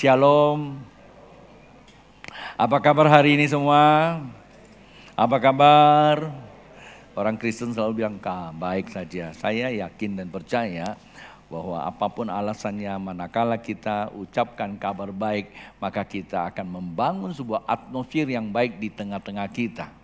Shalom. Apa kabar hari ini semua? Apa kabar? Orang Kristen selalu bilang, baik saja. Saya yakin dan percaya bahwa apapun alasannya, manakala kita ucapkan kabar baik, maka kita akan membangun sebuah atmosfer yang baik di tengah-tengah kita.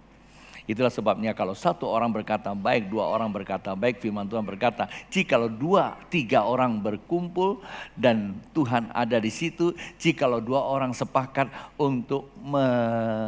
Itulah sebabnya kalau satu orang berkata baik, dua orang berkata baik, firman Tuhan berkata, jikalau dua, tiga orang berkumpul dan Tuhan ada di situ, jikalau dua orang sepakat untuk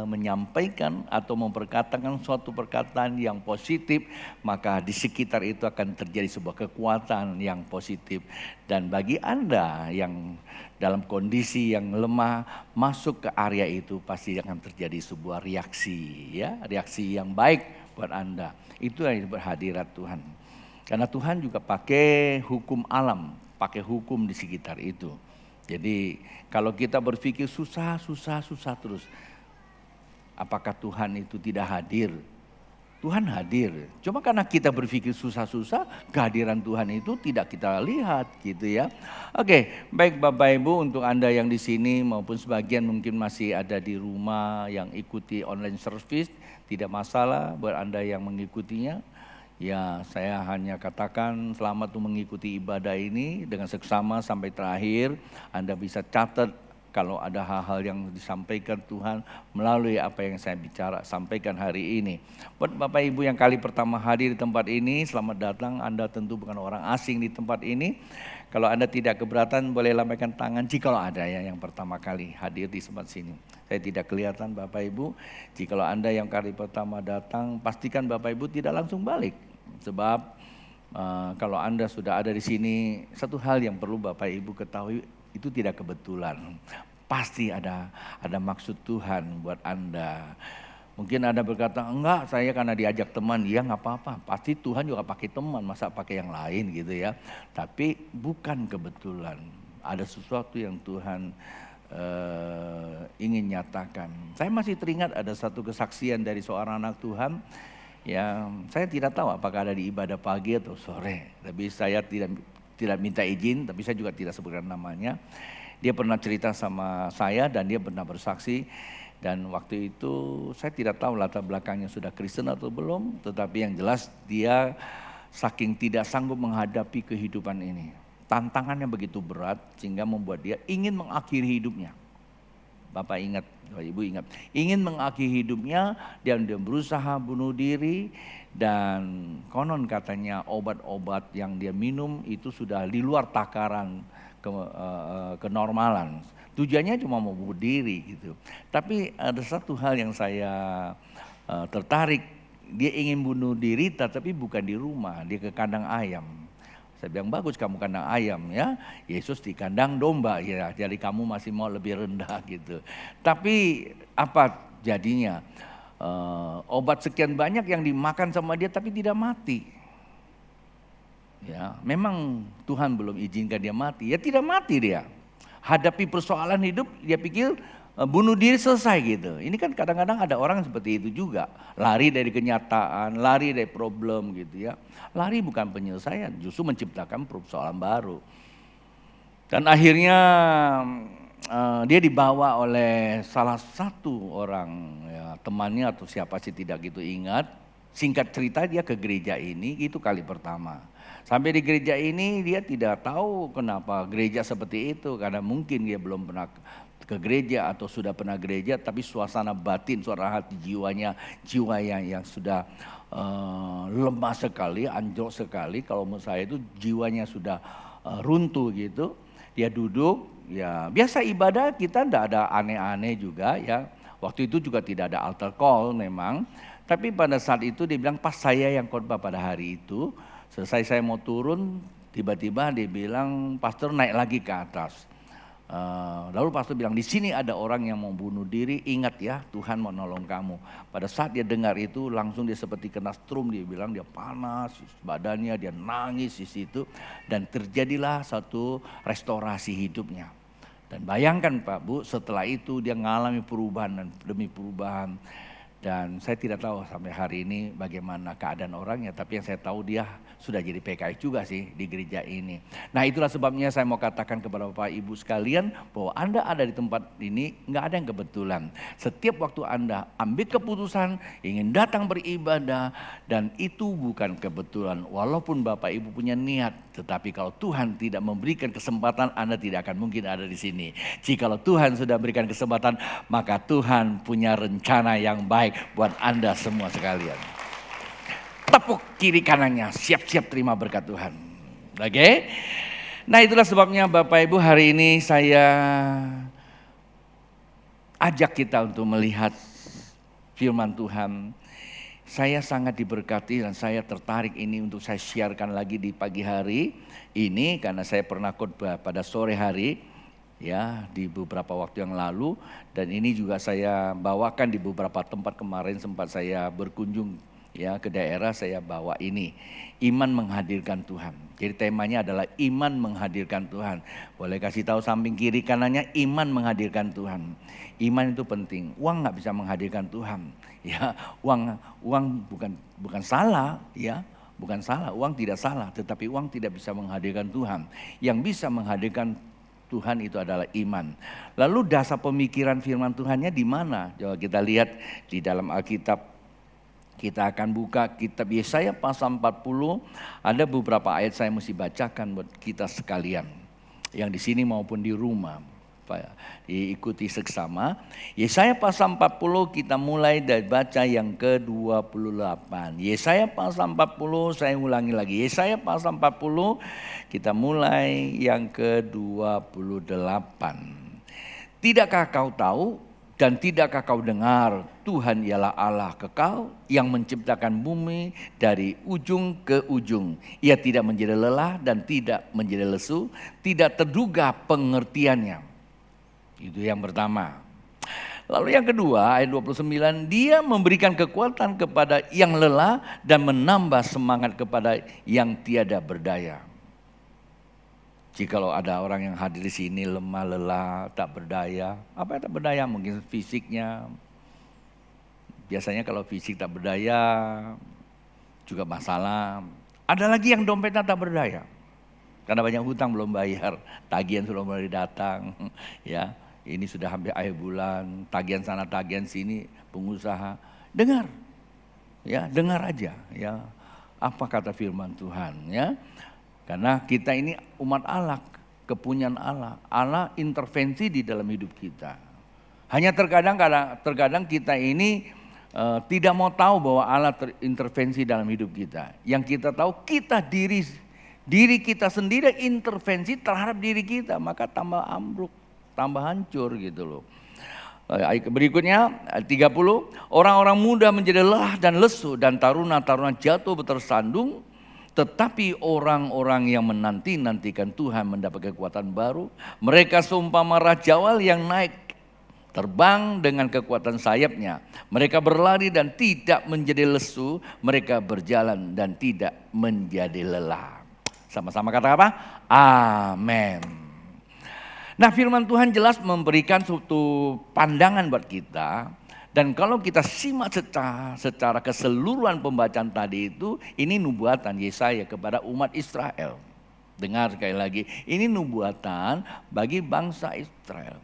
menyampaikan atau memperkatakan suatu perkataan yang positif, maka di sekitar itu akan terjadi sebuah kekuatan yang positif. Dan bagi Anda yang dalam kondisi yang lemah masuk ke area itu pasti akan terjadi sebuah reaksi, ya, reaksi yang baik buat Anda. Itu yang berhadirat Tuhan. Karena Tuhan juga pakai hukum alam, pakai hukum di sekitar itu. Jadi kalau kita berpikir susah terus, apakah Tuhan itu tidak hadir? Tuhan hadir. Cuma karena kita berpikir susah-susah, kehadiran Tuhan itu tidak kita lihat gitu ya. Oke, baik Bapak Ibu, untuk Anda yang di sini maupun sebagian mungkin masih ada di rumah yang ikuti online service, tidak masalah buat Anda yang mengikutinya. Ya, saya hanya katakan selamat untuk mengikuti ibadah ini dengan seksama sampai terakhir. Anda bisa catat kalau ada hal-hal yang disampaikan Tuhan melalui apa yang saya sampaikan hari ini. Buat Bapak Ibu yang kali pertama hadir di tempat ini, selamat datang. Anda tentu bukan orang asing di tempat ini. Kalau Anda tidak keberatan, boleh lambaikan tangan jikalau ada ya yang pertama kali hadir di tempat sini. Saya tidak kelihatan Bapak Ibu. Jikalau Anda yang kali pertama datang, pastikan Bapak Ibu tidak langsung balik. Sebab kalau Anda sudah ada di sini, satu hal yang perlu Bapak Ibu ketahui, itu tidak kebetulan. Pasti ada maksud Tuhan buat Anda. Mungkin Anda berkata, enggak, saya karena diajak teman. Ya nggak apa-apa, pasti Tuhan juga pakai teman, masa pakai yang lain gitu ya. Tapi bukan kebetulan, ada sesuatu yang Tuhan ingin nyatakan. Saya masih teringat ada satu kesaksian dari seorang anak Tuhan. Ya, saya tidak tahu apakah ada di ibadah pagi atau sore. Tapi saya tidak minta izin, tapi saya juga tidak sebutkan namanya. Dia pernah cerita sama saya dan dia pernah bersaksi. Dan waktu itu saya tidak tahu latar belakangnya sudah Kristen atau belum. Tetapi yang jelas dia saking tidak sanggup menghadapi kehidupan ini. Tantangannya begitu berat sehingga membuat dia ingin mengakhiri hidupnya. Bapak ingat, Bapak Ibu ingat. Ingin mengakhiri hidupnya dan dia berusaha bunuh diri. Dan konon katanya obat-obat yang dia minum itu sudah di luar takaran kenormalan. Tujuannya cuma mau bunuh diri gitu. Tapi ada satu hal yang saya tertarik. Dia ingin bunuh diri tetapi bukan di rumah, dia ke kandang ayam. Saya bilang bagus kamu kandang ayam ya. Yesus di kandang domba ya. Jadi kamu masih mau lebih rendah gitu. Tapi apa jadinya? Obat sekian banyak yang dimakan sama dia tapi tidak mati. Ya, memang Tuhan belum izinkan dia mati. Ya tidak mati dia. Hadapi persoalan hidup dia pikir bunuh diri selesai gitu. Ini kan kadang-kadang ada orang seperti itu juga. Lari dari kenyataan, lari dari problem gitu ya. Lari bukan penyelesaian, justru menciptakan persoalan baru. Dan akhirnya dia dibawa oleh salah satu orang ya, temannya atau siapa sih tidak gitu ingat. Singkat cerita dia ke gereja ini, itu kali pertama. Sampai di gereja ini dia tidak tahu kenapa gereja seperti itu. Karena mungkin dia belum pernah ke gereja atau sudah pernah gereja. Tapi suasana batin, suara hati jiwanya, jiwa yang sudah lemah sekali, anjlok sekali. Kalau menurut saya itu jiwanya sudah runtuh gitu. Dia duduk, ya biasa ibadah kita tidak ada aneh-aneh juga ya. Waktu itu juga tidak ada altar call memang. Tapi pada saat itu dia bilang pas saya yang khotbah pada hari itu. Selesai saya mau turun, tiba-tiba dia bilang pastor naik lagi ke atas. Lalu pastor bilang di sini ada orang yang mau bunuh diri, ingat ya Tuhan mau nolong kamu. Pada saat dia dengar itu langsung dia seperti kena strum, dia bilang dia panas badannya, dia nangis di situ dan terjadilah satu restorasi hidupnya. Dan bayangkan Pak Bu, setelah itu dia mengalami perubahan dan demi perubahan. Dan saya tidak tahu sampai hari ini bagaimana keadaan orangnya, tapi yang saya tahu dia sudah jadi PKI juga sih di gereja ini. Nah itulah sebabnya saya mau katakan kepada Bapak Ibu sekalian bahwa Anda ada di tempat ini nggak ada yang kebetulan. Setiap waktu Anda ambil keputusan ingin datang beribadah dan itu bukan kebetulan. Walaupun Bapak Ibu punya niat, tetapi kalau Tuhan tidak memberikan kesempatan Anda tidak akan mungkin ada di sini. Jikalau Tuhan sudah berikan kesempatan maka Tuhan punya rencana yang baik buat Anda semua sekalian. Tepuk kiri kanannya, siap-siap terima berkat Tuhan. Oke? Nah itulah sebabnya Bapak Ibu hari ini saya ajak kita untuk melihat firman Tuhan. Saya sangat diberkati dan saya tertarik ini untuk saya siarkan lagi di pagi hari ini. Karena saya pernah khotbah pada sore hari ya di beberapa waktu yang lalu. Dan ini juga saya bawakan di beberapa tempat kemarin sempat saya berkunjung ya ke daerah, saya bawa ini. Iman menghadirkan Tuhan. Jadi temanya adalah iman menghadirkan Tuhan. Boleh kasih tahu samping kiri kanannya, iman menghadirkan Tuhan. Iman itu penting. Uang nggak bisa menghadirkan Tuhan. Ya, uang bukan salah, ya, bukan salah. Uang tidak salah, tetapi uang tidak bisa menghadirkan Tuhan. Yang bisa menghadirkan Tuhan itu adalah iman. Lalu dasar pemikiran firman Tuhannya di mana? Coba kita lihat di dalam Alkitab. Kita akan buka kitab Yesaya pasal 40. Ada beberapa ayat saya mesti bacakan buat kita sekalian. Yang di sini maupun di rumah. Diikuti seksama. Yesaya pasal 40 kita mulai dari baca yang ke-28. Yesaya pasal 40 saya ulangi lagi. Yesaya pasal 40 kita mulai yang ke-28. Tidakkah kau tahu dan tidakkah kau dengar, Tuhan ialah Allah kekal yang menciptakan bumi dari ujung ke ujung. Ia tidak menjadi lelah dan tidak menjadi lesu, tidak terduga pengertiannya. Itu yang pertama. Lalu yang kedua ayat 29, dia memberikan kekuatan kepada yang lelah dan menambah semangat kepada yang tiada berdaya. Jikalau ada orang yang hadir di sini lemah, lelah, tak berdaya. Apa yang tak berdaya? Mungkin fisiknya. Biasanya kalau fisik tak berdaya juga masalah. Ada lagi yang dompetnya tak berdaya. Karena banyak hutang belum bayar, tagihan sudah mulai datang. Ya, ini sudah hampir akhir bulan, tagihan sana, tagihan sini, pengusaha. Dengar. Ya, dengar aja ya. Apa kata firman Tuhan ya? Karena kita ini umat Allah, kepunyaan Allah. Allah intervensi di dalam hidup kita. Hanya terkadang kita ini tidak mau tahu bahwa Allah terintervensi dalam hidup kita. Yang kita tahu kita diri kita sendiri intervensi terhadap diri kita. Maka tambah ambruk, tambah hancur gitu loh. Ayat berikutnya 30. Orang-orang muda menjadi lelah dan lesu dan taruna-taruna jatuh tersandung. Tetapi orang-orang yang menanti-nantikan Tuhan mendapat kekuatan baru. Mereka seumpama rajawal yang naik terbang dengan kekuatan sayapnya. Mereka berlari dan tidak menjadi lesu. Mereka berjalan dan tidak menjadi lelah. Sama-sama kata apa? Amin. Nah firman Tuhan jelas memberikan suatu pandangan buat kita. Dan kalau kita simak secara keseluruhan pembacaan tadi itu, ini nubuatan Yesaya kepada umat Israel. Dengar sekali lagi, ini nubuatan bagi bangsa Israel.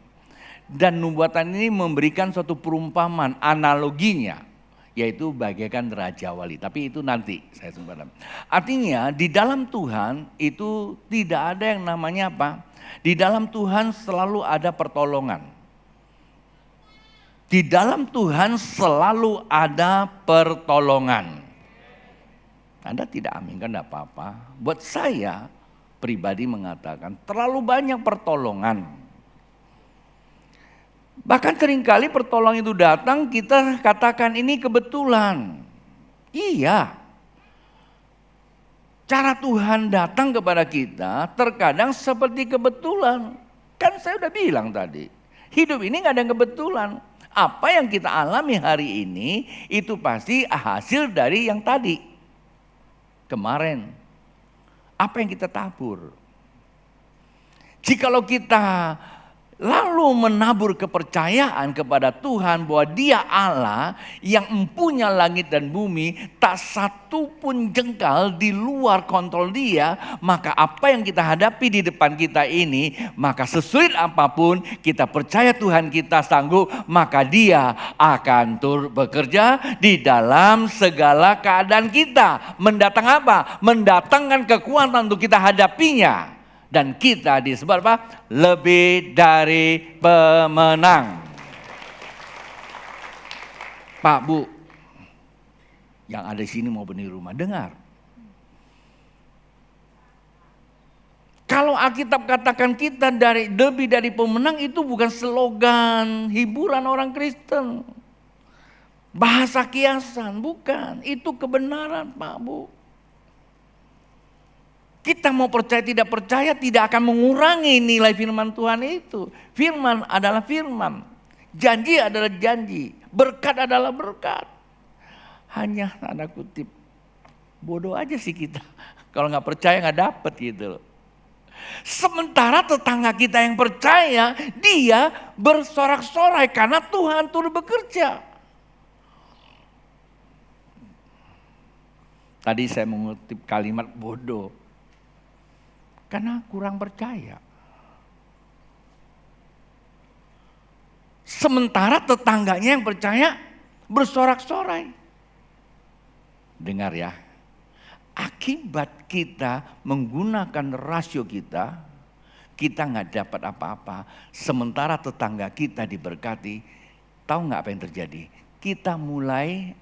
Dan nubuatan ini memberikan suatu perumpamaan, analoginya, yaitu bagaikan Raja Wali. Tapi itu nanti saya sempatkan. Artinya di dalam Tuhan itu tidak ada yang namanya apa? Di dalam Tuhan selalu ada pertolongan. Di dalam Tuhan selalu ada pertolongan. Anda tidak aminkan tidak apa-apa. Buat saya pribadi mengatakan terlalu banyak pertolongan. Bahkan seringkali pertolongan itu datang kita katakan ini kebetulan. Iya. Cara Tuhan datang kepada kita terkadang seperti kebetulan. Kan saya udah bilang tadi. Hidup ini gak ada yang kebetulan. Apa yang kita alami hari ini itu pasti hasil dari yang tadi. Kemarin. Apa yang kita tabur. Jikalau kita lalu menabur kepercayaan kepada Tuhan bahwa Dia Allah yang mempunyai langit dan bumi, tak satu pun jengkal di luar kontrol Dia, maka apa yang kita hadapi di depan kita ini, maka sesulit apapun kita percaya Tuhan kita sanggup, maka Dia akan turut bekerja di dalam segala keadaan kita. Mendatang apa? Mendatangkan kekuatan untuk kita hadapinya. Dan kita disebut apa? Lebih dari pemenang. Pak, Bu, yang ada di sini maupun di rumah, dengar. Kalau Alkitab katakan kita lebih dari pemenang, itu bukan slogan hiburan orang Kristen. Bahasa kiasan, bukan. Itu kebenaran, Pak, Bu. Kita mau percaya tidak percaya tidak akan mengurangi nilai firman Tuhan itu. Firman adalah firman. Janji adalah janji. Berkat adalah berkat. Hanya tanda kutip. Bodoh aja sih kita. Kalau nggak percaya nggak dapet gitu loh. Sementara tetangga kita yang percaya, dia bersorak-sorai karena Tuhan turut bekerja. Tadi saya mengutip kalimat bodoh. Karena kurang percaya. Sementara tetangganya yang percaya bersorak-sorai. Dengar ya. Akibat kita menggunakan rasio kita nggak dapat apa-apa. Sementara tetangga kita diberkati, tahu nggak apa yang terjadi? Kita mulai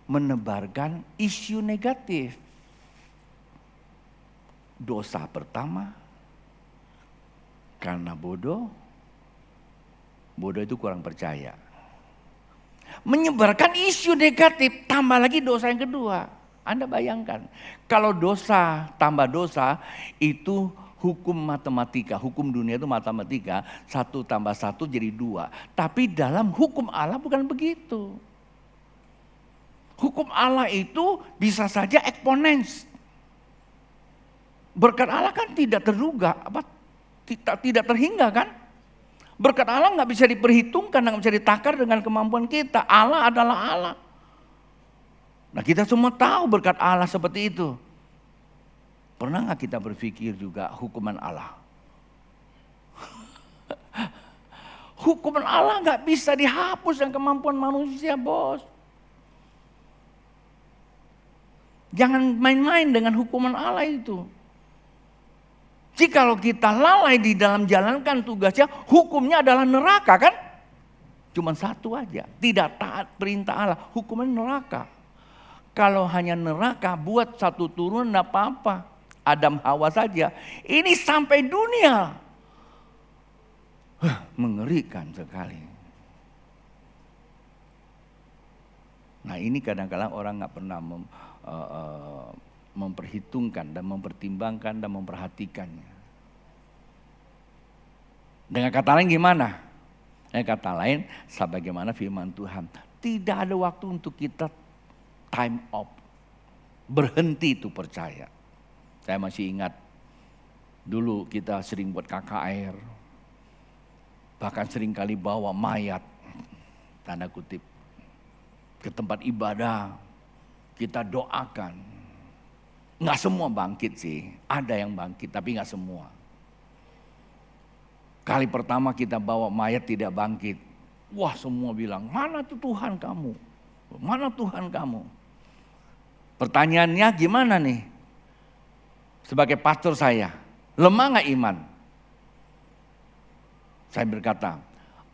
menebarkan isu negatif. Dosa pertama karena bodoh itu kurang percaya. Menyebarkan isu negatif, tambah lagi dosa yang kedua. Anda bayangkan, kalau dosa tambah dosa itu hukum matematika, hukum dunia itu matematika, 1 tambah 1 jadi 2. Tapi dalam hukum Allah bukan begitu. Hukum Allah itu bisa saja eksponens. Berkat Allah kan tidak terduga, tidak terhingga kan? Berkat Allah nggak bisa diperhitungkan, nggak bisa ditakar dengan kemampuan kita. Allah adalah Allah. Nah kita semua tahu berkat Allah seperti itu. Pernah nggak kita berpikir juga hukuman Allah? Hukuman Allah nggak bisa dihapus dengan kemampuan manusia, bos. Jangan main-main dengan hukuman Allah itu. Jikalau kita lalai di dalam jalankan tugasnya, hukumnya adalah neraka kan? Cuma satu aja, tidak taat perintah Allah, hukumnya neraka. Kalau hanya neraka, buat satu turun enggak apa-apa. Adam Hawa saja, ini sampai dunia. Mengerikan sekali. Nah ini kadang-kadang orang nggak pernah memperhitungkan dan mempertimbangkan dan memperhatikannya. Dengan kata lain gimana? Dengan kata lain, sebagaimana firman Tuhan, tidak ada waktu untuk kita time off, berhenti itu percaya. Saya masih ingat dulu kita sering buat KKR, bahkan sering kali bawa mayat, tanda kutip, ke tempat ibadah, kita doakan. Nggak semua bangkit sih, ada yang bangkit tapi nggak semua. Kali pertama kita bawa mayat tidak bangkit, wah semua bilang, mana tuh Tuhan kamu? Mana Tuhan kamu? Pertanyaannya gimana nih? Sebagai pastor saya, lemah nggak iman? Saya berkata,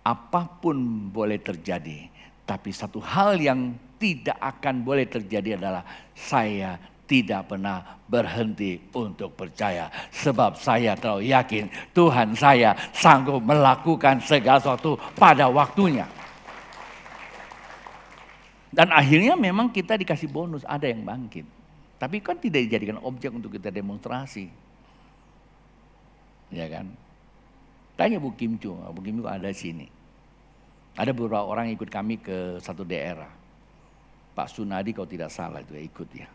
apapun boleh terjadi, tapi satu hal yang tidak akan boleh terjadi adalah saya tidak pernah berhenti untuk percaya. Sebab saya terlalu yakin Tuhan saya sanggup melakukan segala sesuatu pada waktunya. Dan akhirnya memang kita dikasih bonus, ada yang bangkit. Tapi kan tidak dijadikan objek untuk kita demonstrasi. Ya kan? Tanya Bu Kim Chu ada di sini. Ada beberapa orang ikut kami ke satu daerah. Pak Sunadi kalau tidak salah itu ya ikut ya.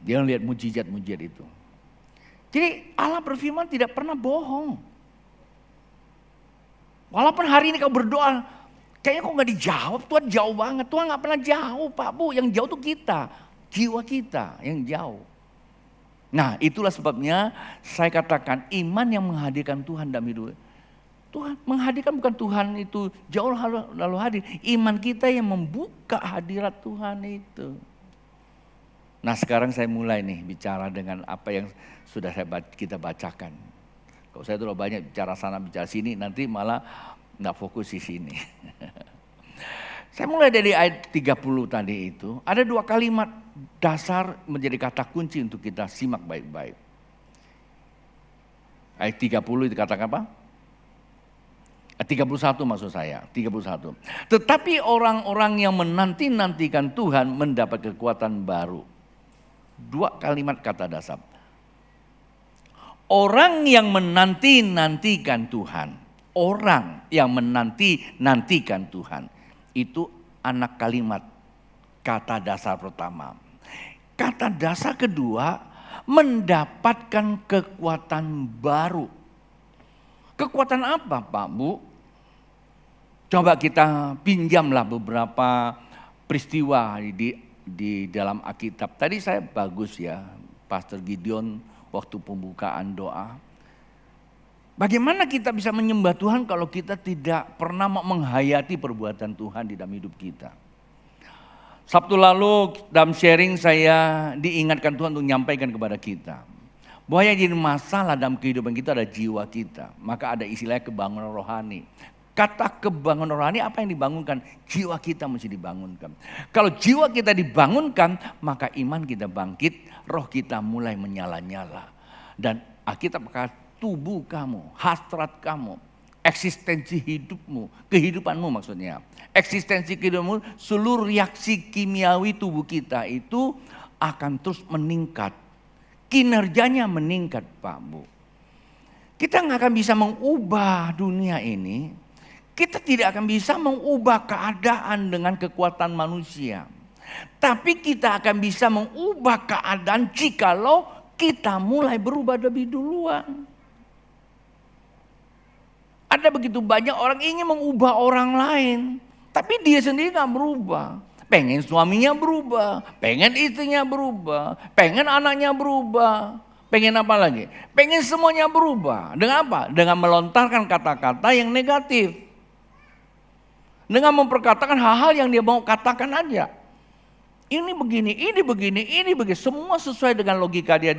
Dia melihat mujizat-mujizat itu. Jadi Allah berfirman tidak pernah bohong. Walaupun hari ini kau berdoa, kayaknya kok nggak dijawab, Tuhan jauh banget. Tuhan nggak pernah jauh Pak Bu, yang jauh tuh kita, jiwa kita yang jauh. Nah itulah sebabnya saya katakan iman yang menghadirkan Tuhan dalam hidup. Tuhan menghadirkan bukan Tuhan itu jauh lalu hadir. Iman kita yang membuka hadirat Tuhan itu. Nah sekarang saya mulai nih bicara dengan apa yang sudah kita bacakan. Kalau saya terlalu banyak bicara sana bicara sini nanti malah nggak fokus di sini. Saya mulai dari ayat 30 tadi itu. Ada 2 kalimat dasar menjadi kata kunci untuk kita simak baik-baik. Ayat 30 dikatakan apa? 31 maksud saya, 31. Tetapi orang-orang yang menanti-nantikan Tuhan mendapat kekuatan baru. 2 kalimat kata dasar. Orang yang menanti-nantikan Tuhan. Orang yang menanti-nantikan Tuhan. Itu anak kalimat kata dasar pertama. Kata dasar kedua, mendapatkan kekuatan baru. Kekuatan apa Pak Bu? Coba kita pinjamlah beberapa peristiwa di dalam Alkitab. Tadi saya bagus ya, Pastor Gideon waktu pembukaan doa. Bagaimana kita bisa menyembah Tuhan kalau kita tidak pernah menghayati perbuatan Tuhan di dalam hidup kita. Sabtu lalu dalam sharing saya diingatkan Tuhan untuk menyampaikan kepada kita. Bahwa yang jadi masalah dalam kehidupan kita adalah jiwa kita. Maka ada istilahnya kebangunan rohani. Kata kebangunan rohani apa yang dibangunkan? Jiwa kita mesti dibangunkan. Kalau jiwa kita dibangunkan maka iman kita bangkit. Roh kita mulai menyala-nyala. Dan kita berkata tubuh kamu, hasrat kamu, eksistensi hidupmu, kehidupanmu maksudnya. Eksistensi kehidupanmu, seluruh reaksi kimiawi tubuh kita itu akan terus meningkat. Kinerjanya meningkat Pak Bu. Kita nggak akan bisa mengubah dunia ini. Kita tidak akan bisa mengubah keadaan dengan kekuatan manusia. Tapi kita akan bisa mengubah keadaan jikalau kita mulai berubah lebih duluan. Ada begitu banyak orang ingin mengubah orang lain. Tapi dia sendiri gak berubah. Pengen suaminya berubah. Pengen istrinya berubah. Pengen anaknya berubah. Pengen apa lagi? Pengen semuanya berubah. Dengan apa? Dengan melontarkan kata-kata yang negatif. Dengan memperkatakan hal-hal yang dia mau katakan aja. Ini begini, ini begini, ini begini. Semua sesuai dengan logika dia.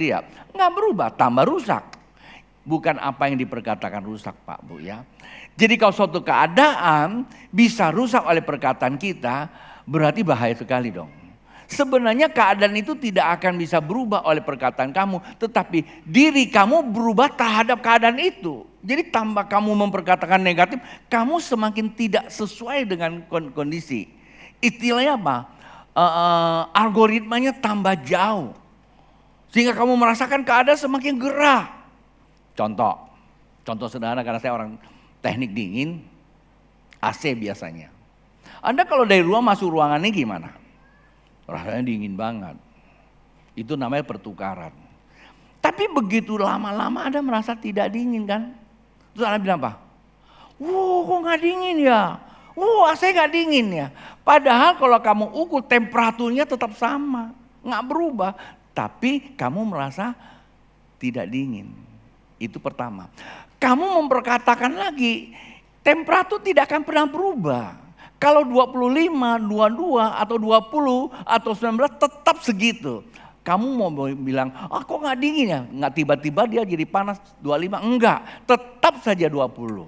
Gak berubah, tambah rusak. Bukan apa yang diperkatakan rusak Pak Bu ya. Jadi kalau suatu keadaan bisa rusak oleh perkataan kita, berarti bahaya sekali dong. Sebenarnya keadaan itu tidak akan bisa berubah oleh perkataan kamu, tetapi diri kamu berubah terhadap keadaan itu. Jadi tambah kamu memperkatakan negatif, kamu semakin tidak sesuai dengan kondisi. Istilahnya apa? Algoritmanya tambah jauh. Sehingga kamu merasakan keadaan semakin gerah. Contoh sederhana karena saya orang teknik dingin, AC biasanya. Anda kalau dari luar masuk ruangannya gimana? Rasanya dingin banget. Itu namanya pertukaran. Tapi begitu lama-lama Anda merasa tidak dingin kan? Terus Anda bilang apa? Kok gak dingin ya? AC gak dingin ya? Padahal kalau kamu ukur temperaturnya tetap sama. Gak berubah. Tapi kamu merasa tidak dingin. Itu pertama. Kamu memperkatakan lagi, temperatur tidak akan pernah berubah. Kalau 25, 22 atau 20 atau 19 tetap segitu. Kamu mau bilang, kok gak dingin ya? Nggak tiba-tiba dia jadi panas 25, enggak. Tetap saja 20.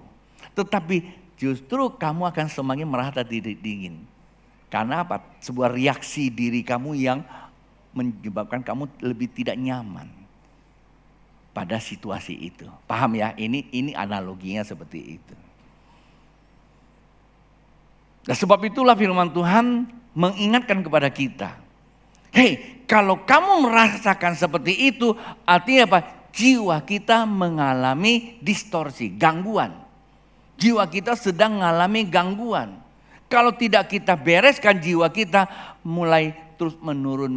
Tetapi justru kamu akan semakin merasa tidak dingin. Karena apa? Sebuah reaksi diri kamu yang menyebabkan kamu lebih tidak nyaman pada situasi itu. Paham ya? Ini analoginya seperti itu. Dan sebab itulah firman Tuhan mengingatkan kepada kita. Hei, kalau kamu merasakan seperti itu, artinya apa? Jiwa kita mengalami distorsi, gangguan. Jiwa kita sedang mengalami gangguan. Kalau tidak kita bereskan jiwa kita, mulai terus menurun.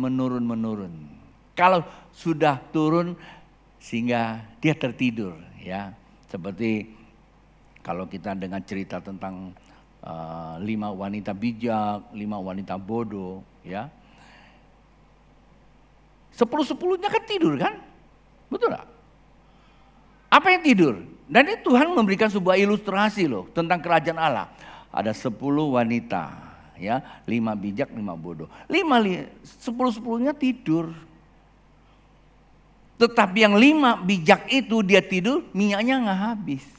Kalau sudah turun, sehingga dia tertidur ya. Seperti Kalau kita dengar cerita tentang 5 wanita bijak, 5 wanita bodoh, ya. 10-10-nya kan tidur kan? Betul gak? Apa yang tidur? Dan ini Tuhan memberikan sebuah ilustrasi loh tentang kerajaan Allah. Ada 10 wanita, ya, 5 bijak, 5 bodoh. 10-10-nya tidur. Tetapi yang 5 bijak itu dia tidur, minyaknya nggak habis.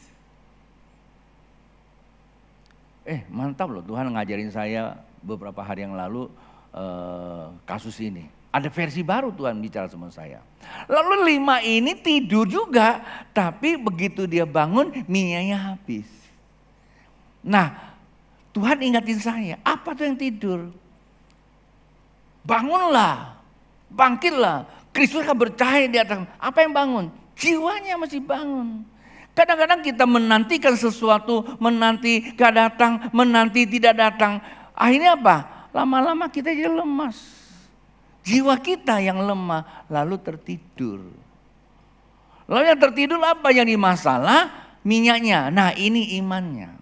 Mantap loh, Tuhan ngajarin saya beberapa hari yang lalu kasus ini. Ada versi baru Tuhan bicara sama saya. Lalu 5 ini tidur juga, tapi begitu dia bangun minyaknya habis. Nah, Tuhan ingatin saya, apa tuh yang tidur? Bangunlah, bangkitlah. Kristus akan bercahaya di atas. Apa yang bangun? Jiwanya masih bangun. Kadang-kadang kita menantikan sesuatu, menanti gak datang, menanti tidak datang. Akhirnya apa? Lama-lama kita jadi lemas. Jiwa kita yang lemah lalu tertidur. Lalu yang tertidur apa yang dimasalah? Minyaknya. Nah, ini imannya.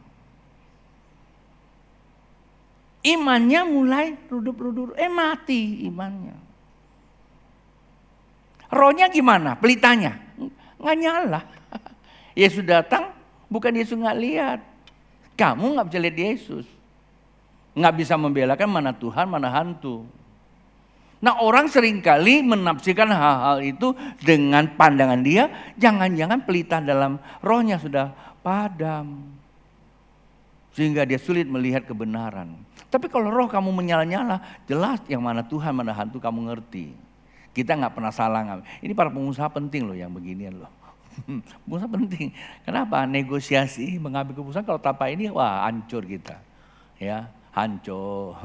Imannya mulai redup-redup. Mati imannya. Rohnya gimana? Pelitanya? Nggak nyala. Yesus datang, bukan Yesus nggak lihat. Kamu nggak bisa lihat Yesus. Nggak bisa membelakan mana Tuhan, mana hantu. Nah, orang seringkali menafsirkan hal-hal itu dengan pandangan dia, jangan-jangan pelita dalam rohnya sudah padam. Sehingga dia sulit melihat kebenaran. Tapi kalau roh kamu menyala-nyala, jelas yang mana Tuhan, mana hantu kamu ngerti. Kita nggak pernah salah. Ini para pengusaha penting loh yang beginian loh. Pengusaha penting. Kenapa? Negosiasi, mengambil keputusan kalau tanpa ini, wah hancur kita. Ya, hancur.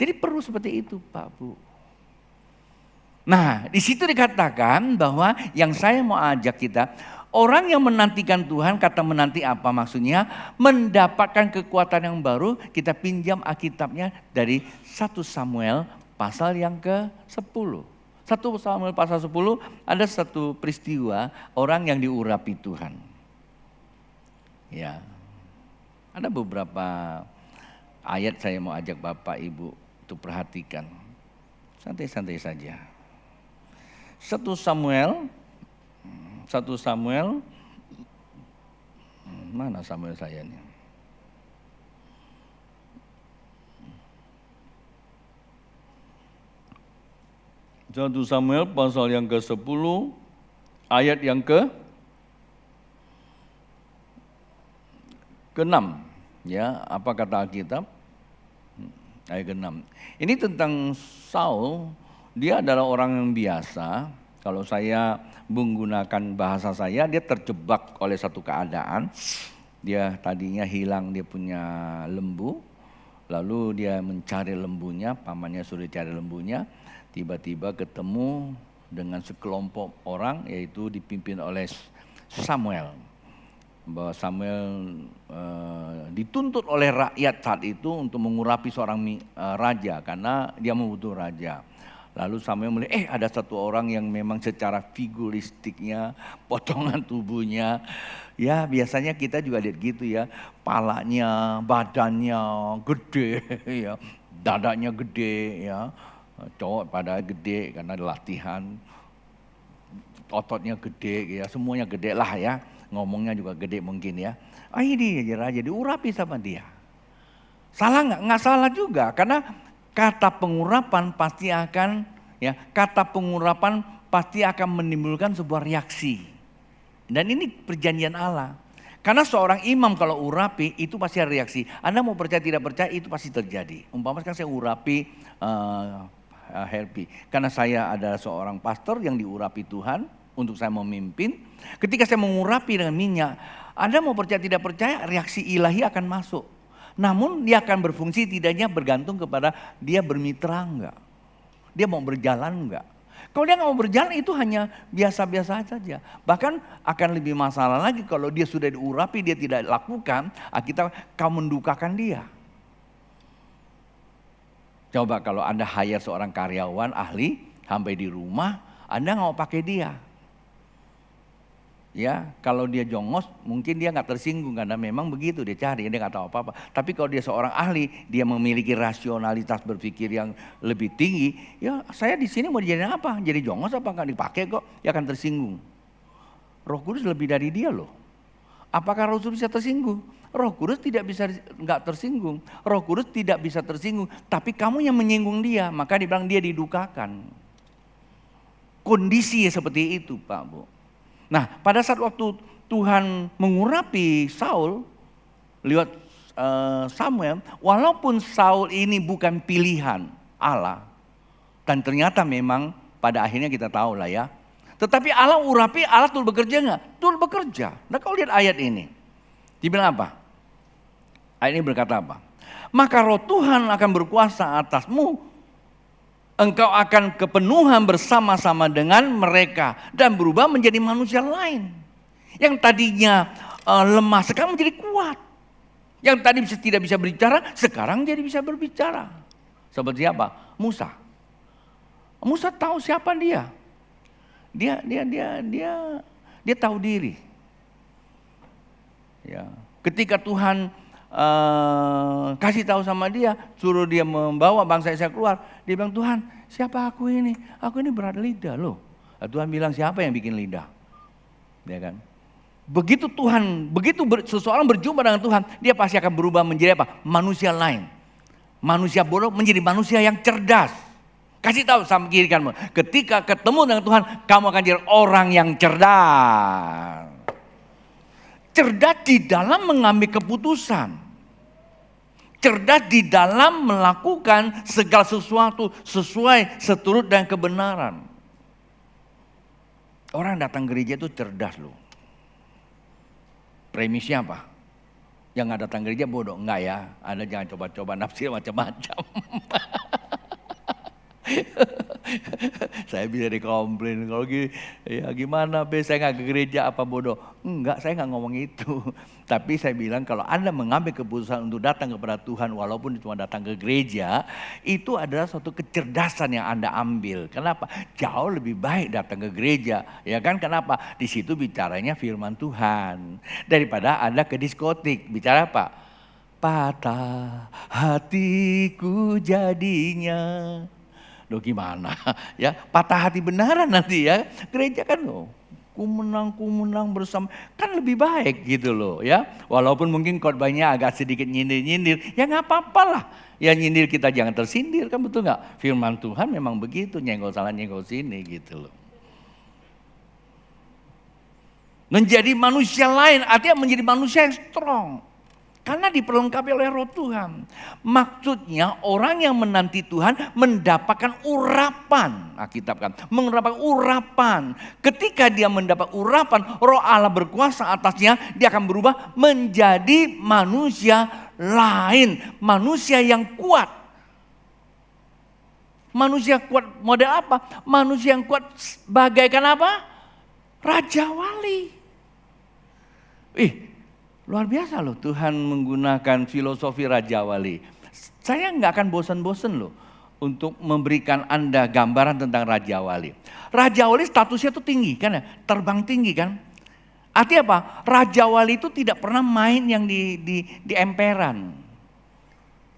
Jadi perlu seperti itu Pak Bu. Nah, di situ dikatakan bahwa yang saya mau ajak kita, orang yang menantikan Tuhan, kata menanti apa maksudnya? Mendapatkan kekuatan yang baru, kita pinjam Alkitabnya dari 1 Samuel pasal yang ke-10. 1 Samuel pasal 10 ada satu peristiwa orang yang diurapi Tuhan. Ya, ada beberapa ayat saya mau ajak Bapak Ibu untuk perhatikan. Santai-santai saja. 1 Samuel, mana Samuel saya nih? Satu Samuel pasal yang ke-10, ayat yang ke-6. Ya, apa kata Alkitab? Ayat ke-6. Ini tentang Saul. Dia adalah orang yang biasa. Kalau saya menggunakan bahasa saya, dia terjebak oleh satu keadaan. Dia tadinya hilang, dia punya lembu. Lalu dia mencari lembunya, pamannya sudah cari lembunya. Tiba-tiba ketemu dengan sekelompok orang, yaitu dipimpin oleh Samuel. Bahwa Samuel dituntut oleh rakyat saat itu untuk mengurapi seorang raja, karena dia membutuhkan raja. Lalu Samuel melihat, ada satu orang yang memang secara figuristiknya, potongan tubuhnya, ya biasanya kita juga lihat gitu ya, palanya, badannya gede, ya, dadanya gede, ya, cowok pada gede karena latihan, ototnya gede, ya, semuanya gede lah ya, ngomongnya juga gede mungkin ya. Ini aja raja diurapi sama dia. Salah nggak? Nggak salah juga, karena kata pengurapan pasti akan menimbulkan sebuah reaksi. Dan ini perjanjian Allah. Karena seorang imam kalau urapi itu pasti ada reaksi. Anda mau percaya tidak percaya itu pasti terjadi. Umpama kan saya urapi Helpi. Karena saya adalah seorang pastor yang diurapi Tuhan untuk saya memimpin. Ketika saya mengurapi dengan minyak, Anda mau percaya tidak percaya reaksi ilahi akan masuk. Namun dia akan berfungsi tidaknya bergantung kepada dia bermitra enggak. Dia mau berjalan enggak. Kalau dia nggak mau berjalan itu hanya biasa-biasa saja. Bahkan akan lebih masalah lagi kalau dia sudah diurapi dia tidak lakukan, kita kau mendukakan dia. Coba kalau Anda hire seorang karyawan ahli sampai di rumah, Anda nggak mau pakai dia. Ya, kalau dia jongos mungkin dia nggak tersinggung karena memang begitu dia cari, dia nggak tahu apa-apa. Tapi kalau dia seorang ahli, dia memiliki rasionalitas berpikir yang lebih tinggi, ya saya di sini mau dijadiin apa? Jadi jongos apa nggak dipakai kok? Dia akan tersinggung. Roh Kudus lebih dari dia loh. Apakah Roh Kudus bisa tersinggung? Roh Kudus tidak bisa nggak tersinggung. Roh Kudus tidak bisa tersinggung, tapi kamu yang menyinggung dia, maka dibilang dia didukakan. Kondisi seperti itu, Pak Bu. Nah, pada saat waktu Tuhan mengurapi Saul lewat Samuel, walaupun Saul ini bukan pilihan Allah, dan ternyata memang pada akhirnya kita tahu lah ya. Tetapi Allah urapi, Allah turut bekerja nggak? Turut bekerja. Nah kalau lihat ayat ini, dibilang apa? Ayat ini berkata apa? Maka roh Tuhan akan berkuasa atasmu. Engkau akan kepenuhan bersama-sama dengan mereka dan berubah menjadi manusia lain. Yang tadinya lemah sekarang menjadi kuat. Yang tadi tidak bisa berbicara sekarang jadi bisa berbicara. Seperti apa? Musa. Musa tahu siapa dia. Dia tahu diri. Ya. Ketika Tuhan kasih tahu sama dia, suruh dia membawa bangsa Israel keluar. Dia bilang, Tuhan siapa aku ini? Aku ini berat lidah loh. Tuhan bilang siapa yang bikin lidah? Ya kan? Begitu seseorang berjumpa dengan Tuhan, dia pasti akan berubah menjadi apa? Manusia lain. Manusia bodoh menjadi manusia yang cerdas. Kasih tahu sama kiri kamu, ketika ketemu dengan Tuhan, kamu akan jadi orang yang cerdas. Cerdas di dalam mengambil keputusan. Cerdas di dalam melakukan segala sesuatu sesuai seturut dan kebenaran. Orang datang gereja itu cerdas loh. Premisnya apa? Yang nggak datang gereja bodoh? Enggak ya. Anda jangan coba-coba nafsir macam-macam. Saya bisa dikomplain kalau ya gimana be, saya nggak ke gereja apa bodoh? Enggak, saya nggak ngomong itu. Tapi saya bilang kalau Anda mengambil keputusan untuk datang kepada Tuhan walaupun cuma datang ke gereja, itu adalah suatu kecerdasan yang Anda ambil. Kenapa? Jauh lebih baik datang ke gereja, ya kan? Kenapa? Di situ bicaranya firman Tuhan daripada Anda ke diskotik. Bicara apa? Patah hatiku jadinya. Loh gimana ya, patah hati benaran nanti ya. Gereja kan loh, ku menang bersama, kan lebih baik gitu loh ya. Walaupun mungkin khotbahnya agak sedikit nyindir-nyindir, ya nggak apa-apa lah. Ya nyindir kita jangan tersindir, kan betul nggak? Firman Tuhan memang begitu, nyenggol sana nyenggol sini gitu loh. Menjadi manusia lain artinya menjadi manusia yang strong. Karena diperlengkapi oleh roh Tuhan. Maksudnya orang yang menanti Tuhan mendapatkan urapan. Alkitab kan, mendapatkan urapan. Ketika dia mendapat urapan, roh Allah berkuasa atasnya, dia akan berubah menjadi manusia lain. Manusia yang kuat. Manusia kuat model apa? Manusia yang kuat bagaikan apa? Raja wali. Luar biasa loh Tuhan menggunakan filosofi Raja Wali. Saya nggak akan bosan-bosan loh untuk memberikan Anda gambaran tentang Raja Wali. Raja Wali statusnya tuh tinggi kan ya, terbang tinggi kan. Artinya apa? Raja Wali itu tidak pernah main yang di emperan.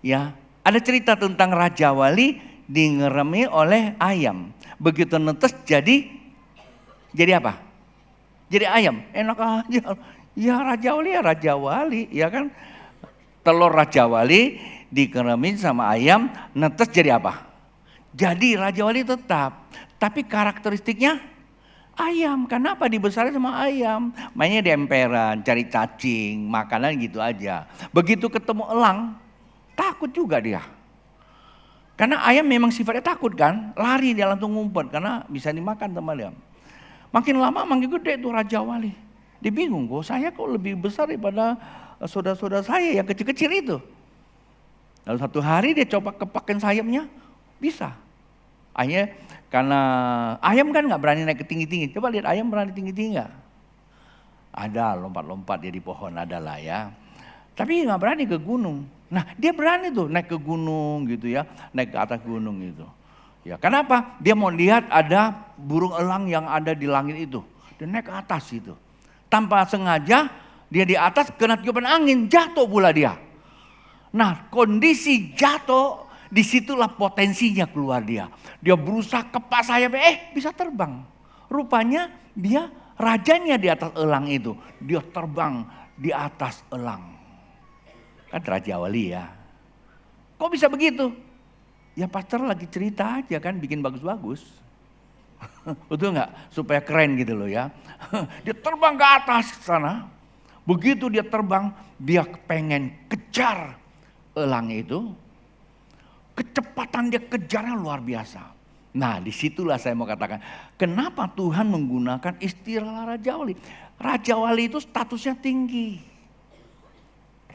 Ya, ada cerita tentang Raja Wali dingeremi oleh ayam. Begitu netes jadi apa? Jadi ayam, enak aja. Ya Raja Wali ya kan. Telur Raja Wali dikeremin sama ayam, netes jadi apa? Jadi Raja Wali tetap. Tapi karakteristiknya ayam. Kenapa dibesarin sama ayam? Mainnya di emperan, cari cacing, makanan gitu aja. Begitu ketemu elang, takut juga dia. Karena ayam memang sifatnya takut kan. Lari dia langsung ngumpet karena bisa dimakan sama dia. Makin lama makin gede tuh Raja Wali. Dia bingung, saya kok lebih besar daripada saudara-saudara saya yang kecil-kecil itu. Lalu satu hari dia coba kepakin sayapnya, bisa. Akhirnya karena ayam kan nggak berani naik ke tinggi-tinggi. Coba lihat ayam berani tinggi-tinggi nggak? Ada lompat-lompat dia di pohon, ada lah ya. Tapi nggak berani ke gunung. Nah dia berani tuh naik ke gunung gitu ya, naik ke atas gunung gitu. Ya kenapa? Dia mau lihat ada burung elang yang ada di langit itu. Dia naik ke atas itu. Tanpa sengaja dia di atas kena tiupan angin, jatuh pula dia. Nah, kondisi jatuh, disitulah potensinya keluar dia. Dia berusaha kepas sayap, bisa terbang. Rupanya dia rajanya di atas elang itu. Dia terbang di atas elang. Kan Raja Wali ya. Kok bisa begitu? Ya pastor lagi cerita aja kan, bikin bagus-bagus. Betul nggak? Supaya keren gitu loh ya. Dia terbang ke atas sana. Begitu dia terbang, dia pengen kejar elang itu. Kecepatan dia kejarnya luar biasa. Nah, disitulah saya mau katakan, kenapa Tuhan menggunakan istilah Raja Wali? Raja Wali itu statusnya tinggi.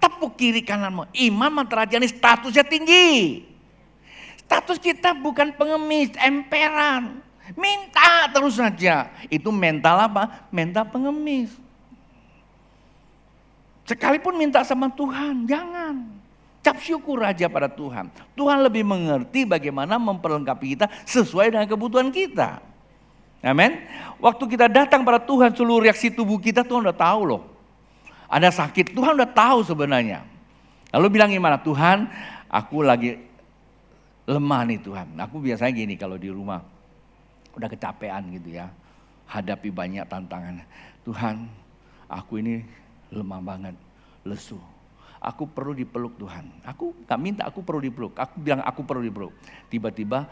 Tepuk kiri kananmu, imam atau raja ini statusnya tinggi. Status kita bukan pengemis, emperan. Minta terus saja. Itu mental apa? Mental pengemis. Sekalipun minta sama Tuhan, jangan. Cap syukur aja pada Tuhan. Tuhan lebih mengerti bagaimana memperlengkapi kita sesuai dengan kebutuhan kita. Amin. Waktu kita datang pada Tuhan, seluruh reaksi tubuh kita Tuhan udah tahu loh. Ada sakit, Tuhan udah tahu sebenarnya. Lalu bilang gimana? Tuhan, aku lagi lemah nih Tuhan. Aku biasanya gini kalau di rumah udah kecapean gitu ya. Hadapi banyak tantangan. Tuhan, aku ini lemah banget, lesu. Aku perlu dipeluk Tuhan. Aku gak minta, aku perlu dipeluk. Aku bilang aku perlu dipeluk. Tiba-tiba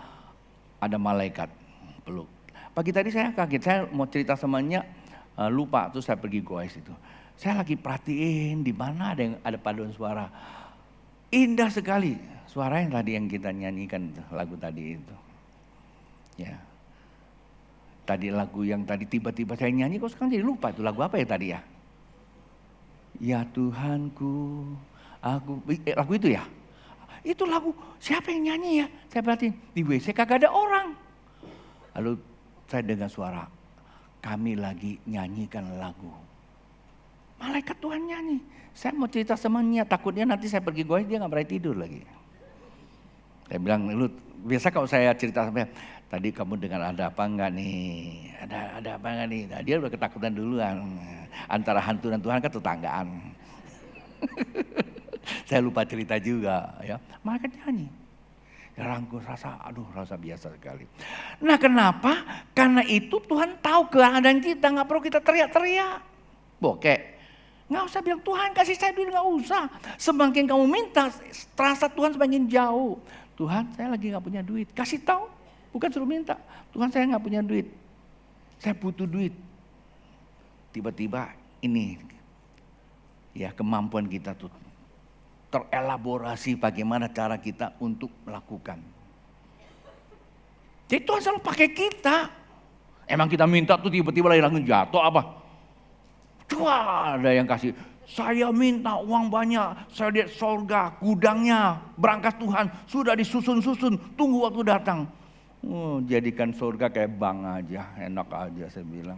ada malaikat peluk. Pagi tadi saya kaget, saya mau cerita semuanya lupa. Terus saya pergi goes itu. Saya lagi perhatiin di mana ada paduan suara. Indah sekali suara yang tadi yang kita nyanyikan lagu tadi itu. Ya. Tadi lagu yang tadi tiba-tiba saya nyanyi, kok sekarang jadi lupa itu lagu apa ya tadi ya? Ya Tuhanku, lagu itu ya? Itu lagu siapa yang nyanyi ya? Saya perhatiin di WC kagak ada orang. Lalu saya dengar suara, kami lagi nyanyikan lagu. Malaikat Tuhan nyanyi. Saya mau cerita semuanya, takutnya nanti saya pergi goes dia gak berani tidur lagi. Saya bilang, lu biasa kalau saya cerita sampai, tadi kamu dengar ada apa enggak nih? Ada apa enggak nih? Nah, dia udah ketakutan duluan. Antara hantu dan Tuhan kan tetanggaan. Saya lupa cerita juga ya. Malaikat nyanyi. Rangkul rasa biasa sekali. Nah kenapa? Karena itu Tuhan tahu keadaan kita, gak perlu kita teriak-teriak. Bokek. Nggak usah bilang Tuhan kasih saya duit, nggak usah. Semakin kamu minta, terasa Tuhan semakin jauh. Tuhan saya lagi nggak punya duit, kasih tahu, bukan suruh minta. Tuhan saya nggak punya duit, saya butuh duit. Tiba-tiba ini, ya kemampuan kita tuh terelaborasi bagaimana cara kita untuk melakukan. Jadi Tuhan selalu pakai kita. Emang kita minta tuh tiba-tiba lagi langsung jatuh apa? Wah, ada yang kasih, saya minta uang banyak, saya lihat sorga, gudangnya, berangkas Tuhan, sudah disusun-susun, tunggu waktu datang. Jadikan sorga kayak bank aja, enak aja saya bilang.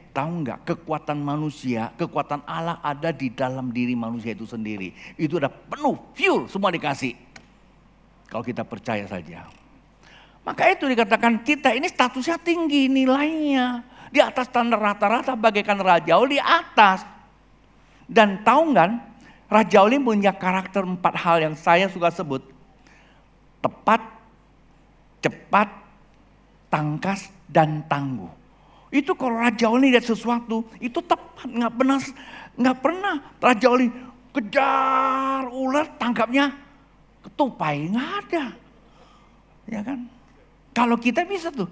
Tahu nggak, kekuatan manusia, kekuatan Allah ada di dalam diri manusia itu sendiri. Itu udah penuh, fuel, semua dikasih. Kalau kita percaya saja. Maka itu dikatakan kita ini statusnya tinggi nilainya. Di atas standar rata-rata bagaikan Raja Wali di atas. Dan tahu kan, Raja Wali punya karakter 4 hal yang saya suka sebut. Tepat, cepat, tangkas, dan tangguh. Itu kalau Raja Wali lihat sesuatu, itu tepat, nggak pernah Raja Wali kejar ular, tangkapnya ketupai, nggak ada. Ya kan? Kalau kita bisa tuh,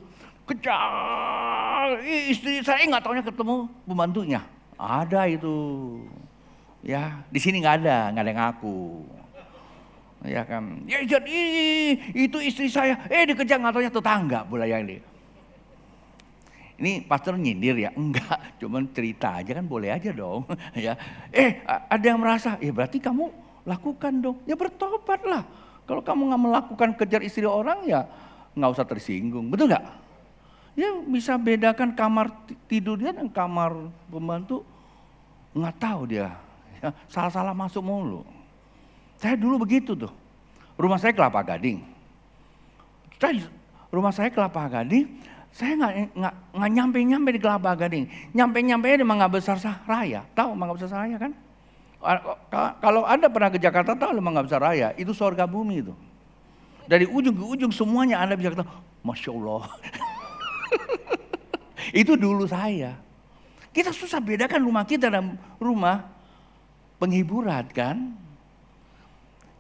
kejar istri saya nggak taunya ketemu pembantunya. Ada itu. Ya, di sini nggak ada yang ngaku. Ya kan. Ya jadi itu istri saya, dikejar nggak taunya tetangga pula yang ini. Ini pastor nyindir ya? Enggak, cuman cerita aja kan boleh aja dong. Ya, ada yang merasa, berarti kamu lakukan dong. Ya bertobatlah. Kalau kamu nggak melakukan kejar istri orang ya nggak usah tersinggung, betul nggak? Ya bisa bedakan kamar tidur dia dan kamar pembantu, nggak tahu dia, ya, salah-salah masuk mulu. Saya dulu begitu tuh, rumah saya Kelapa Gading. Rumah saya Kelapa Gading, Saya nggak nyampe di Kelapa Gading. Nyampe di Mangga Besar Raya. Tahu Mangga Besar Raya kan? Kalau Anda pernah ke Jakarta, tahu Mangga Besar Raya, itu surga bumi itu. Dari ujung ke ujung semuanya Anda bisa kata, Masya Allah. Itu dulu saya. Kita susah bedakan rumah kita dan rumah penghiburan kan.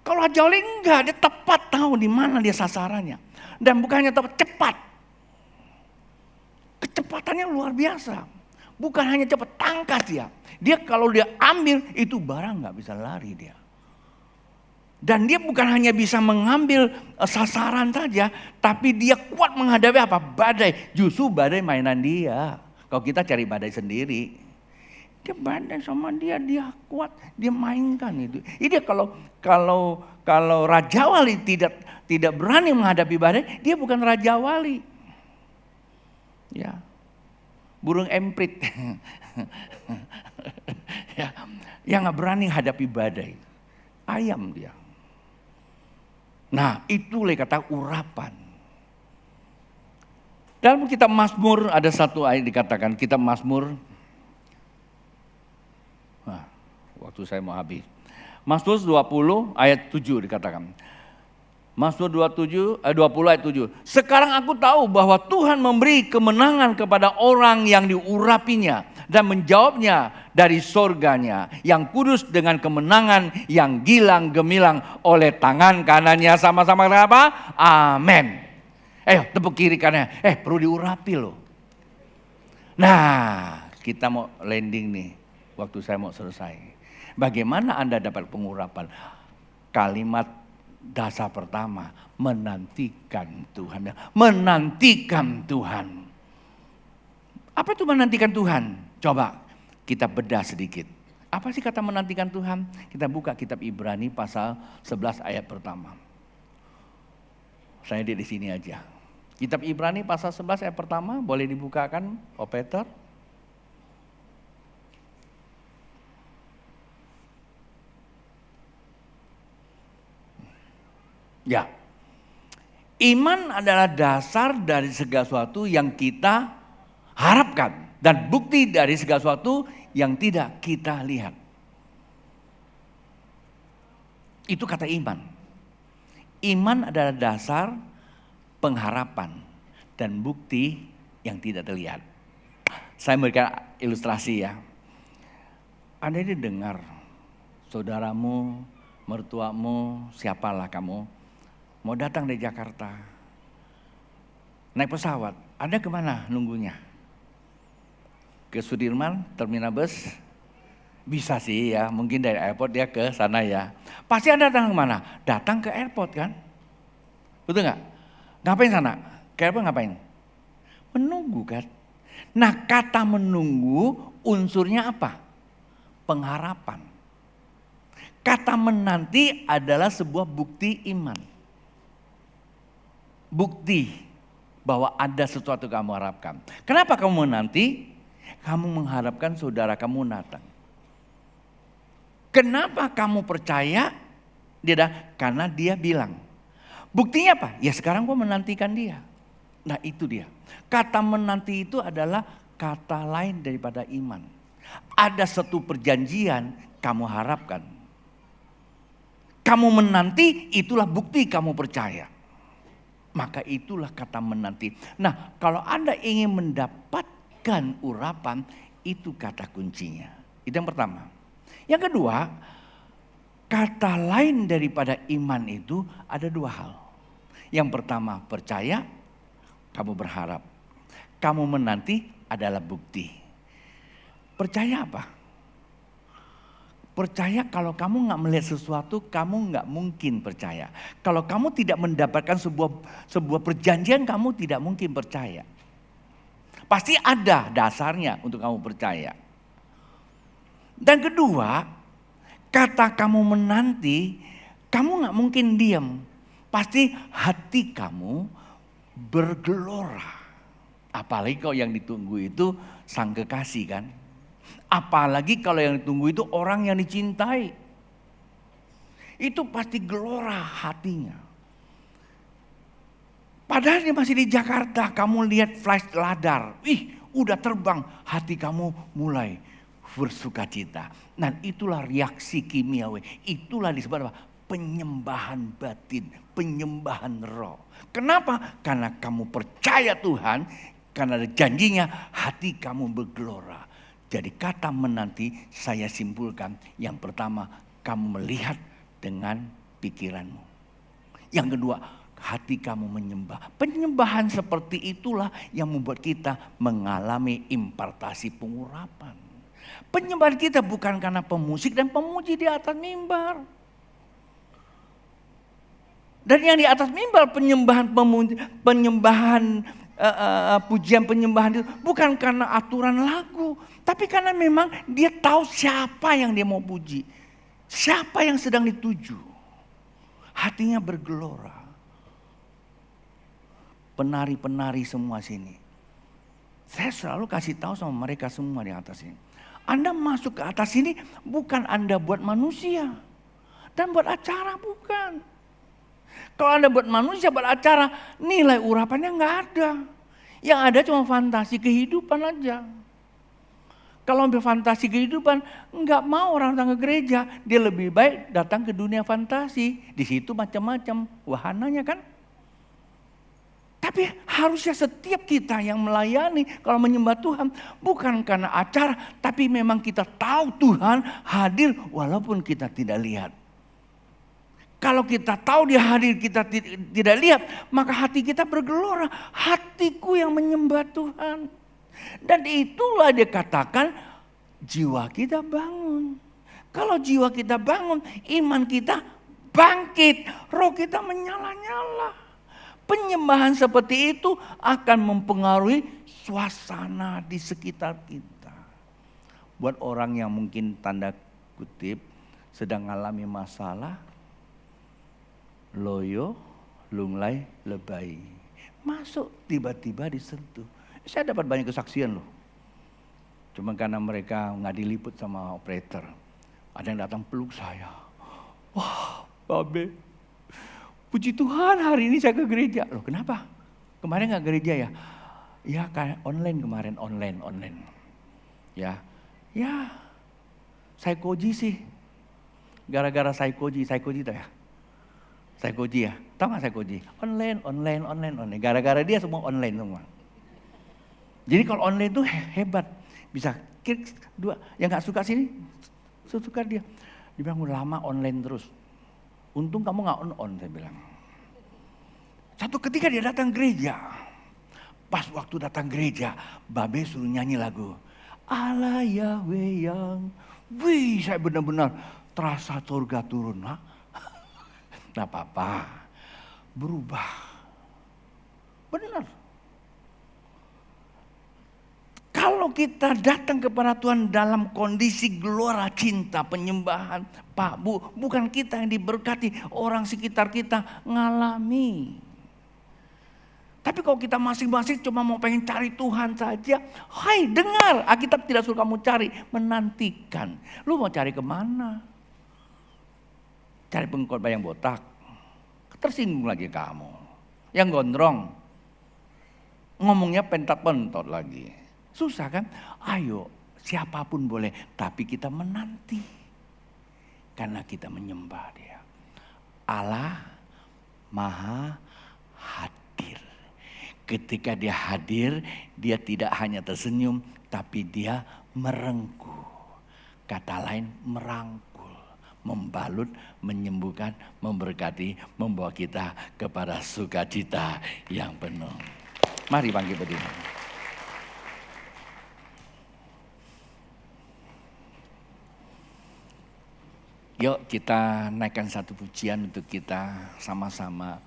Kalau Haji Oli enggak, dia tepat tahu di mana dia sasarannya. Dan bukannya tepat, cepat. Kecepatannya luar biasa. Bukan hanya cepat, tangkas dia. Dia kalau dia ambil, itu barang nggak bisa lari dia. Dan dia bukan hanya bisa mengambil sasaran saja, tapi dia kuat menghadapi apa? Badai. Justru badai mainan dia. Kalau kita cari badai sendiri, dia badai sama dia kuat, dia mainkan itu. Ini kalau Raja Wali tidak berani menghadapi badai, dia bukan Raja Wali. Ya, burung emprit, ya, yang nggak berani hadapi badai, ayam dia. Nah, itu kata urapan. Dalam kitab Mazmur ada satu ayat dikatakan, kitab Mazmur. Nah, waktu saya mau habis. Mazmur 20 ayat 7 dikatakan. Mazmur 20 ayat 7. Sekarang aku tahu bahwa Tuhan memberi kemenangan kepada orang yang diurapinya dan menjawabnya dari sorganya, yang kudus dengan kemenangan yang gilang gemilang oleh tangan kanannya. Sama-sama apa? Amin. Tepuk kiri kanannya. Perlu diurapi loh. Nah, kita mau landing nih. Waktu saya mau selesai. Bagaimana Anda dapat pengurapan? Kalimat dasar pertama, menantikan Tuhan. Menantikan Tuhan. Apa itu menantikan Tuhan? Coba kita bedah sedikit. Apa sih kata menantikan Tuhan? Kita buka kitab Ibrani pasal 11 ayat pertama. Saya di sini aja. Kitab Ibrani pasal 11 ayat pertama, boleh dibukakan, Pak Peter? Ya, iman adalah dasar dari segala sesuatu yang kita harapkan dan bukti dari segala sesuatu yang tidak kita lihat. Itu kata iman. Iman adalah dasar pengharapan dan bukti yang tidak terlihat. Saya memberikan ilustrasi ya. Anda ini dengar saudaramu, mertuamu, siapalah kamu, mau datang dari Jakarta, naik pesawat, Anda kemana nunggunya? Ke Sudirman, terminal bus? Bisa sih ya, mungkin dari airport dia ke sana ya. Pasti Anda datang kemana? Datang ke airport kan? Betul nggak? Ngapain sana? Ke airport ngapain? Menunggu kan? Nah, kata menunggu unsurnya apa? Pengharapan. Kata menanti adalah sebuah bukti iman. Bukti bahwa ada sesuatu kamu harapkan. Kenapa kamu menanti? Kamu mengharapkan saudara kamu datang. Kenapa kamu percaya? Karena dia bilang. Buktinya apa? Ya sekarang gua menantikan dia. Nah itu dia. Kata menanti itu adalah kata lain daripada iman. Ada satu perjanjian kamu harapkan. Kamu menanti, itulah bukti kamu percaya. Maka itulah kata menanti. Nah, kalau Anda ingin mendapatkan urapan, itu kata kuncinya. Itu yang pertama. Yang kedua, kata lain daripada iman itu ada dua hal. Yang pertama, percaya, kamu berharap. Kamu menanti adalah bukti. Percaya apa? Percaya kalau kamu nggak melihat sesuatu, kamu nggak mungkin percaya. Kalau kamu tidak mendapatkan sebuah perjanjian, kamu tidak mungkin percaya. Pasti ada dasarnya untuk kamu percaya. Dan kedua, kata kamu menanti, kamu nggak mungkin diam. Pasti hati kamu bergelora. Apalagi kalau yang ditunggu itu sang kekasih kan. Apalagi kalau yang ditunggu itu orang yang dicintai. Itu pasti gelora hatinya. Padahal dia masih di Jakarta, kamu lihat flash radar. Udah terbang, hati kamu mulai bersukacita. Dan itulah reaksi kimiawi. Itulah disebut apa? Penyembahan batin, penyembahan roh. Kenapa? Karena kamu percaya Tuhan, karena ada janjinya, hati kamu bergelora. Jadi kata menanti saya simpulkan, yang pertama kamu melihat dengan pikiranmu. Yang kedua, hati kamu menyembah. Penyembahan seperti itulah yang membuat kita mengalami impartasi pengurapan. Penyembahan kita bukan karena pemusik dan pemuji di atas mimbar. Dan yang di atas mimbar penyembahan pujian penyembahan itu bukan karena aturan lagu, tapi karena memang dia tahu siapa yang dia mau puji, siapa yang sedang dituju. Hatinya bergelora. Penari-penari semua sini, saya selalu kasih tahu sama mereka semua di atas ini. Anda masuk ke atas ini bukan Anda buat manusia dan buat acara, bukan. Kalau Anda buat manusia, buat acara, nilai urapannya nggak ada. Yang ada cuma fantasi kehidupan aja. Kalau ambil fantasi kehidupan, nggak mau orang datang ke gereja. Dia lebih baik datang ke dunia fantasi. Di situ macam-macam wahananya kan. Tapi harusnya setiap kita yang melayani kalau menyembah Tuhan bukan karena acara, tapi memang kita tahu Tuhan hadir walaupun kita tidak lihat. Kalau kita tahu dia hadir, kita tidak lihat, maka hati kita bergelora. Hatiku yang menyembah Tuhan. Dan itulah dia katakan jiwa kita bangun. Kalau jiwa kita bangun, iman kita bangkit, roh kita menyala-nyala. Penyembahan seperti itu akan mempengaruhi suasana di sekitar kita. Buat orang yang mungkin tanda kutip sedang mengalami masalah, loyo, lunglai, lebay. Masuk tiba-tiba disentuh. Saya dapat banyak kesaksian loh. Cuma karena mereka nggak diliput sama operator. Ada yang datang peluk saya. Wah, Babe, puji Tuhan hari ini saya ke gereja. Loh kenapa? Kemarin nggak gereja ya? Ya kayak online kemarin, online. Ya, psikoji sih. Gara-gara psikoji tuh ya. Psikoji ya, tahu nggak psikoji? Online. Gara-gara dia semua online semua. Jadi kalau online tuh hebat, bisa klik dua. Yang nggak suka sini, suka dia. Dia bilang udah lama online terus. Untung kamu nggak on, saya bilang. Satu ketika dia datang gereja, pas waktu datang gereja, Babe suruh nyanyi lagu Allah Yahweh yang, saya benar-benar terasa surga turun, ha? Nggak apa-apa, berubah, benar. Kalau kita datang kepada Tuhan dalam kondisi gelora cinta, penyembahan, Pak Bu, bukan kita yang diberkati, orang sekitar kita ngalami. Tapi kalau kita masing-masing cuma mau pengen cari Tuhan saja, hai dengar, Alkitab tidak suruh kamu cari, menantikan. Lu mau cari kemana? Cari pengkhotbah yang botak, tersinggung lagi kamu. Yang gondrong, ngomongnya pentat-pentot lagi. Susah kan? Ayo siapapun boleh, tapi kita menanti. Karena kita menyembah dia. Allah Maha Hadir. Ketika dia hadir, dia tidak hanya tersenyum, tapi dia merengkuh. Kata lain merangkul, membalut, menyembuhkan, memberkati, membawa kita kepada sukacita yang penuh. Mari bangkit berdiri. Yuk kita naikkan satu pujian untuk kita sama-sama.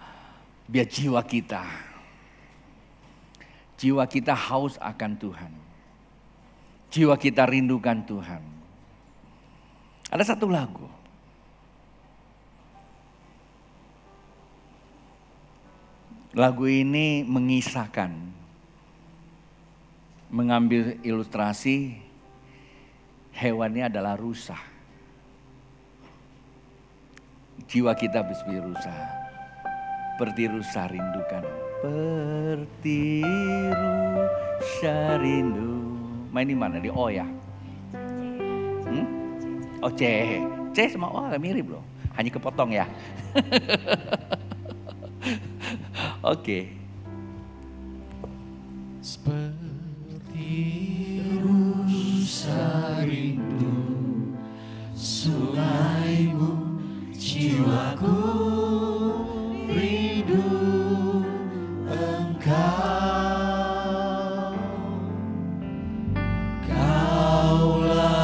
Biar jiwa kita haus akan Tuhan. Jiwa kita rindukan Tuhan. Ada satu lagu. Lagu ini mengisahkan, mengambil ilustrasi hewannya adalah rusa. Jiwa kita seperti rusa. Seperti rusa rindukan. Seperti rusa rindu. Main di mana? Di O ya? Oh C. C sama O mirip loh. Hanya kepotong ya. Oke. Seperti rusa rindu sungaimu, jiwaku rindu Engkau. Kaulah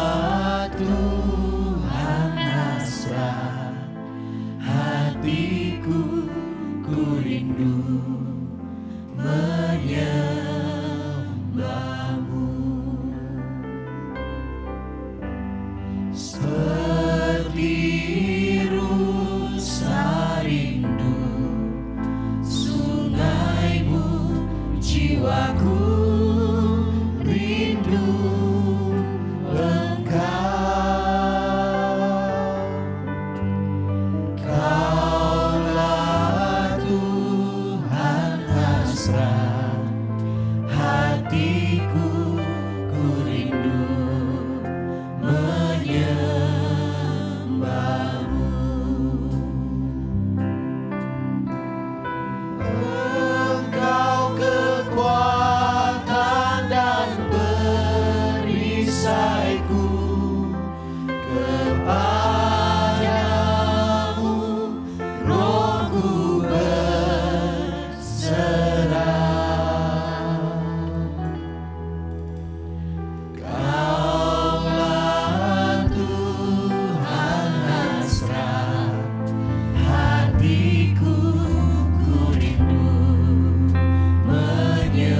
Tuhan hasrat hatiku, ku rindu menyembahmu. Seperti rusa rindu sungaimu, jiwaku rindu Engkau. Kaulah Tuhan hasrat hatiku, ku rindu menyembahmu. Engkau kekuatan dan perisaiku, kepadamu rohku berserah. Kaulah Tuhan hasrat hatiku, ku rindu menyembahmu.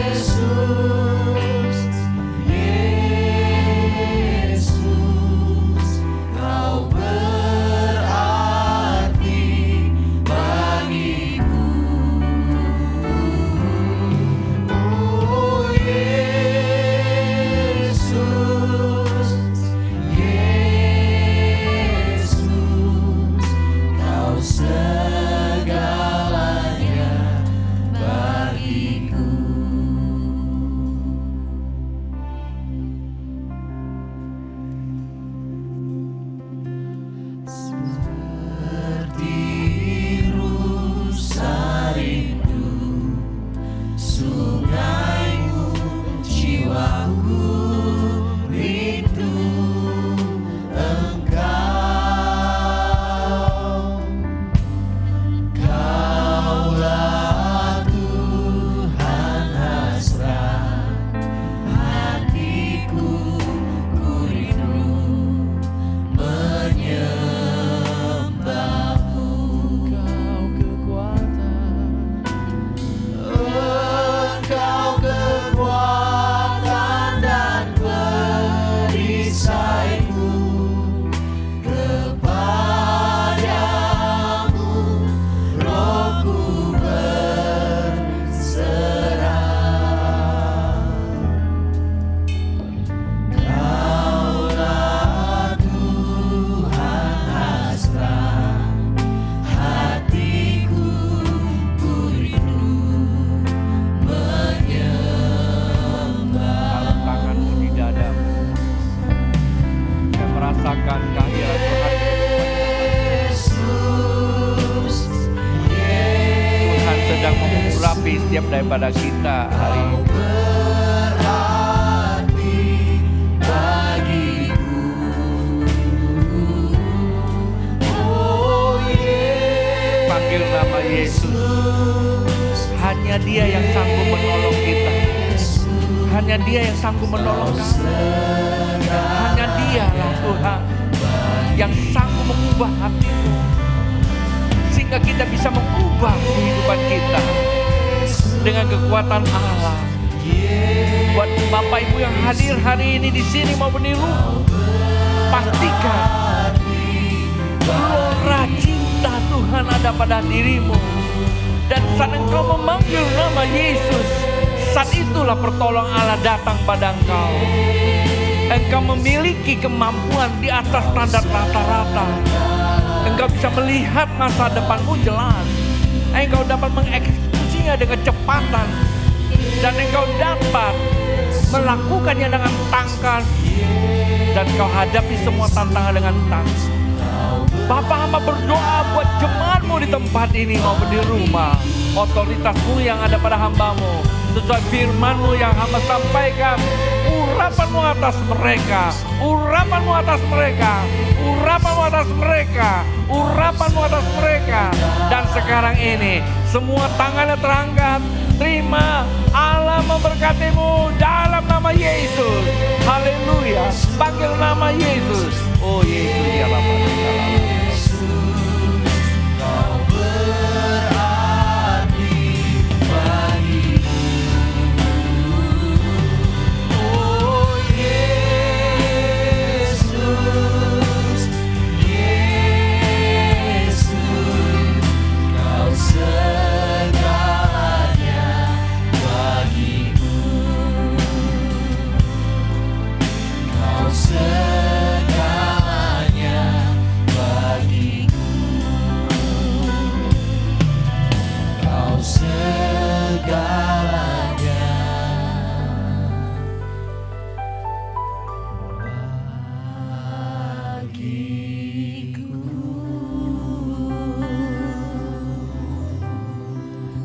Yesus, Yesus, Kau berarti bagiku. Oh Yesus, Yesus, Kau segalanya bagiku. Seperti rusa rindu sungaimu, jiwaku rindu Engkau. Kaulah Tuhan hasrat hatiku, ku rindu menyembahmu. Engkau kekuatan dan perisaiku, kepadamu rohku berserah. Kaulah Tuhan hasrat hatiku, ku rindu Dalam tanganmu di dadamu. Saya merasakan kehadiran Tuhan. Yesus, Tuhan sedang mengurapi setiap daripada kita hari ini. berarti bagiku. Oh Panggil nama Yesus. Hanya Dia yang sanggup menolong kita. Hanya Dia yang sanggup menolong kami. Hanya Dialah Tuhan yang sanggup mengubah hatimu, sehingga kita bisa mengubah kehidupan kita dengan kekuatan Allah. Buat Bapak Ibu yang hadir hari ini di sini maupun di rumah, pastikan gelora cinta Tuhan ada pada dirimu. Dan saat engkau memanggil nama Yesus, saat itulah pertolongan Allah datang pada engkau. Engkau memiliki kemampuan di atas standar rata-rata. Engkau bisa melihat masa depanmu jelas. Engkau dapat mengeksekusinya dengan kecepatan. Dan engkau dapat melakukannya dengan tangkas. Dan kau hadapi semua tantangan dengan tangkas. Bapak, hamba berdoa buat jemaatmu di tempat ini maupun di rumah. Otoritasmu yang ada pada hambamu, sesuai firmanmu yang hamba sampaikan. Urapanmu atas mereka, urapanmu atas mereka, urapanmu atas mereka, urapanmu atas mereka. Dan sekarang ini semua tangannya terangkat. Terima, Allah memberkatimu dalam nama Yesus. Haleluya. Panggil nama Yesus. Oh Yesus ya Bapak.